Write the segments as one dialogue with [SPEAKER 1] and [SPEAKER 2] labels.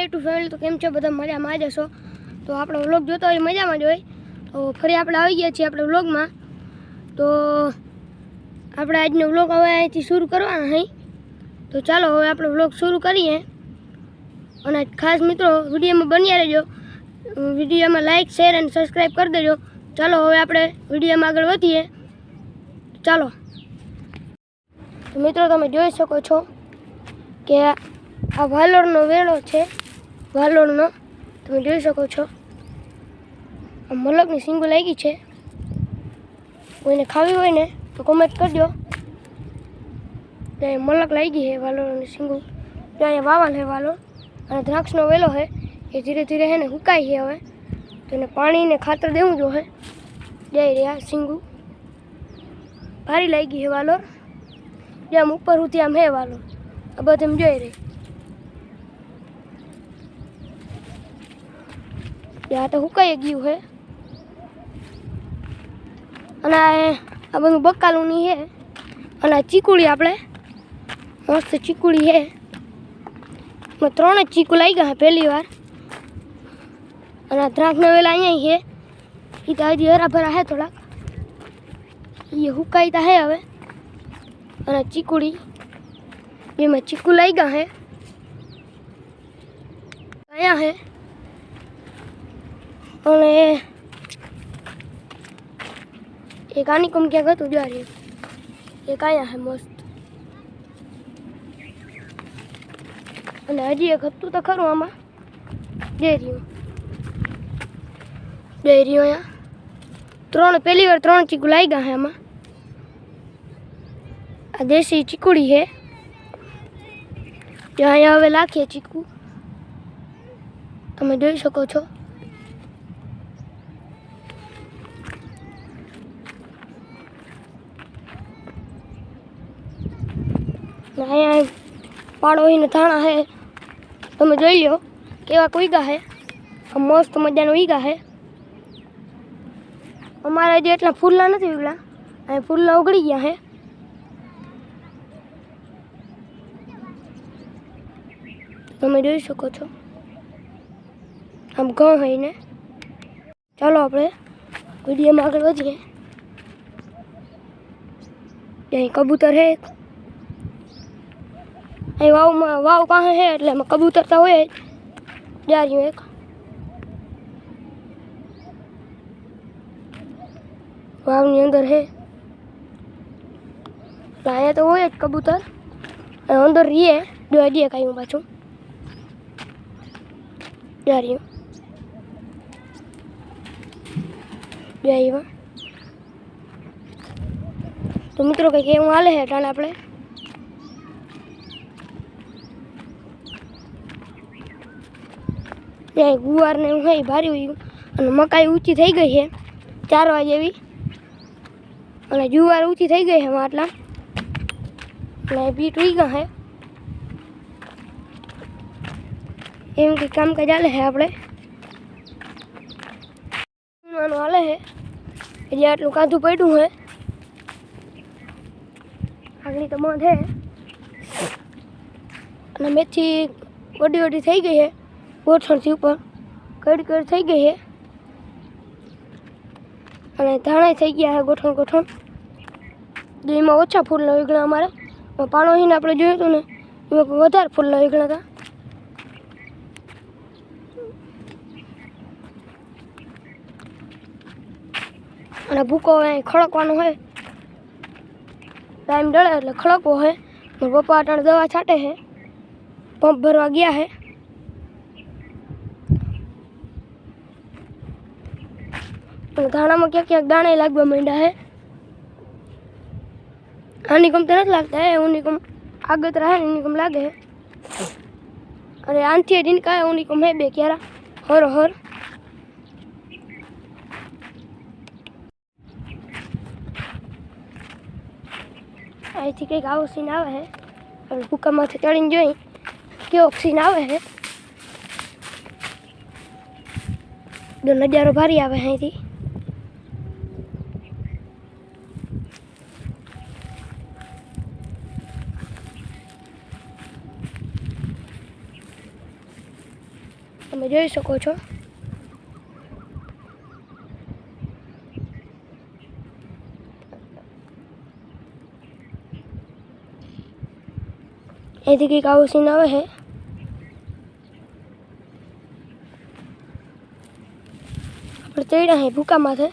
[SPEAKER 1] YouTube family, તો કેમ છો બધા? મજામાં જ હશો. તો આપણો વ્લોગ જોતો હોય મજામાં જ હોય. તો ફરી આપણે આવી ગયા છીએ આપણે વ્લોગમાં. તો આપણે આજનો વ્લોગ હવે અહીંથી શરૂ કરવાના છે. તો ચાલો હવે આપણે વ્લોગ શરૂ કરીએ. અને ખાસ મિત્રો વિડીયોમાં બન્યા રહેજો. વિડીયોમાં લાઇક શેર અને સબસ્ક્રાઈબ કરી દેજો. ચાલો હવે આપણે વિડીયોમાં આગળ વધીએ. ચાલો. તો મિત્રો તમે જોઈ શકો છો કે આ વાલોરનો વેળો છે. વાલોરનો તમે જોઈ શકો છો. આ મલકની સિંગો લાગી છે. કોઈને ખાવી હોય ને તો કોમેન્ટ કરજો. ત્યાં મલક લાગી છે વાલોરની સિંગો. ત્યાં વાવલ છે વાલોર. અને દ્રાક્ષનો વેલો છે એ ધીરે ધીરે છે ને સુકાય છે હવે. તો એને પાણી ને ખાતર દેવું જોઈએ. જઈ રહ્યા સિંગુ ભારી લાગી છે વાલોર. જેમ ઉપર સુધી આમ હે વાલોર. આ બધું એમ જોઈ રહી. ત્યાં તો સુકાઈ ગયું છે. અને આ બધું બકાલુંની છે. અને આ ચીકુડી આપણે મસ્ત ચીકુડી છે. એમાં 3 જ ચીકુ લાગ્યા છે પહેલી વાર. અને આ દ્રાક્ષના વેલા અહીંયા છે. એ તો હજી હરાભરા છે થોડાક. એ સુકાઈતા છે હવે. અને ચીકુડી જેમાં ચીકુ લાગ્યા છે અહીંયા છે. અને એક આની કમ ક્યાંક હતું જ્યારે એક અહીંયા છે મસ્ત. અને હજી એક હતું તો ખરું આમાં. જઈ રહ્યું અહીંયા 3 પહેલી વાર 3 ચીકુ લાગ્યા છે આમાં. આ દેશી ચીકુડી છે. જે અહીંયા હવે લાખીએ ચીકુ તમે જોઈ શકો છો. અહીંયા પાડો એને ધાણા છે. તમે જોઈ લો કેવા ઉગ્યા છે. મસ્ત મજાનો ઉગ્યા છે. અમારા જે એટલા ફૂલના નથી ઉગલા. અહીં ફૂલના ઉગડી ગયા છે. તમે જોઈ શકો છો. આમ ઘઉં હોય ને. ચાલો આપણે વિડીયોમાં આગળ વધીએ. અહીં કબૂતર છે. અહીં વાવ પાસે છે એટલે એમાં કબૂતર તો હોય જ. જાર્યું એક વાવની અંદર છે. અહીંયા તો હોય જ કબૂતર. અંદર રીએ જોઈ દઈએ કાંઈ પાછું. જાર્યું જાય. તો મિત્રો કંઈક એવું હાલે છે ટાણે આપણે. ત્યાં ગુવાર ને એવું હોય ભારી હોય. અને મકાઈ ઊંચી થઈ ગઈ છે 4 વાગે એવી. અને જુવાર ઊંચી થઈ ગઈ છે એમાં આટલા. અને બીટ ઉગ્યા છે. એમ કંઈક કામકાજ હાલે છે આપણે. હાલે છે એટલે આટલું કાંધું પડ્યું છે. આગળ તો બંધ છે. અને મેથી વડી થઈ ગઈ છે. ગોઠણથી ઉપર કડ થઈ ગઈ છે. અને ધાણા થઈ ગયા છે ગોઠણ. એમાં ઓછા ફૂલના ઉગણા અમારે. પાણો હીને આપણે જોયું હતું ને એમાં વધારે ફૂલના ઉગણા હતા. અને ભૂકો હવે ખડકવાનો હોય. ટાઈમ ડળે એટલે ખડકવો હોય. પપ્પા અટાણે દવા છાંટે છે. પંપ ભરવા ગયા છે. અને ધાણામાં ક્યાંક દાણા લાગવા માંડ્યા છે. આની કમ તો નથી લાગતા હે. ઊની કમ આગતરા હે ને એની કમ લાગે છે. અને આનથી ડીનકા ઊની કમ હે 2 ક્યારા હર અહીંથી કંઈક આવો સીન આવે છે. અને ભૂકામાંથી ચડીને જોઈ કેવો સીન આવે છે. નજારો ભારી આવે અહીંથી. તમે જોઈ શકો છો. અહીંથી કંઈક આવો સીન આવે છે. આપણે ચડ્યા હે ભૂકામાંથી.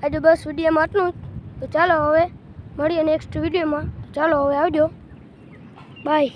[SPEAKER 1] આજે બસ વિડીયોમાં આટલું જ. તો ચાલો હવે મળીએ નેક્સ્ટ વિડીયોમાં. ચાલો હવે આવજો. બાય.